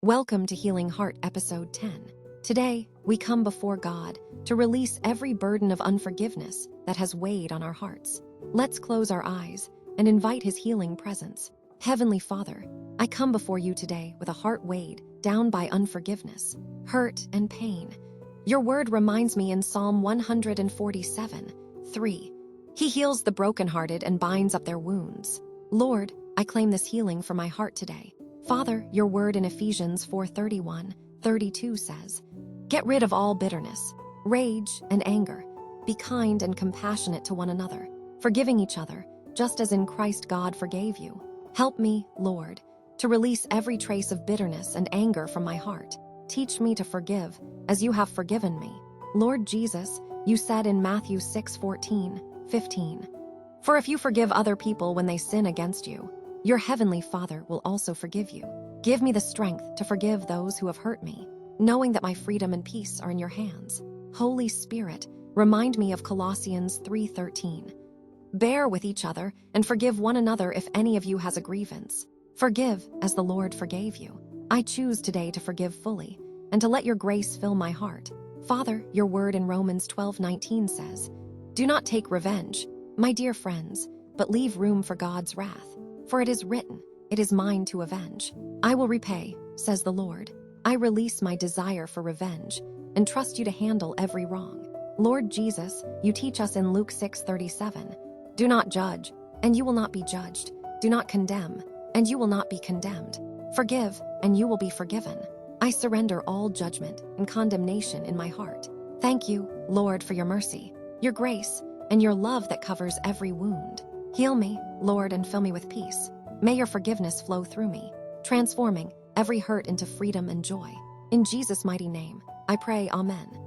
Welcome to Healing Heart, Episode 10. Today, we come before God to release every burden of unforgiveness that has weighed on our hearts. Let's close our eyes and invite His healing presence. Heavenly Father, I come before you today with a heart weighed down by unforgiveness, hurt, and pain. Your word reminds me in Psalm 147:3. He heals the brokenhearted and binds up their wounds. Lord, I claim this healing for my heart today. Father, your word in Ephesians 4:31-32 says, "Get rid of all bitterness, rage, and anger. Be kind and compassionate to one another, forgiving each other, just as in Christ God forgave you." Help me, Lord, to release every trace of bitterness and anger from my heart. Teach me to forgive as you have forgiven me. Lord Jesus, you said in Matthew 6:14-15, "For if you forgive other people when they sin against you, your heavenly Father will also forgive you." Give me the strength to forgive those who have hurt me, knowing that my freedom and peace are in your hands. Holy Spirit, remind me of Colossians 3:13. Bear with each other and forgive one another if any of you has a grievance. Forgive as the Lord forgave you. I choose today to forgive fully and to let your grace fill my heart. Father, your word in Romans 12:19 says, "Do not take revenge, my dear friends, but leave room for God's wrath. For it is written, 'It is mine to avenge. I will repay,' says the Lord." I release my desire for revenge and trust you to handle every wrong. Lord Jesus, you teach us in Luke 6:37, "Do not judge, and you will not be judged. Do not condemn, and you will not be condemned. Forgive, and you will be forgiven." I surrender all judgment and condemnation in my heart. Thank you, Lord, for your mercy, your grace, and your love that covers every wound. Heal me, Lord, and fill me with peace. May your forgiveness flow through me, transforming every hurt into freedom and joy. In Jesus' mighty name, I pray, Amen.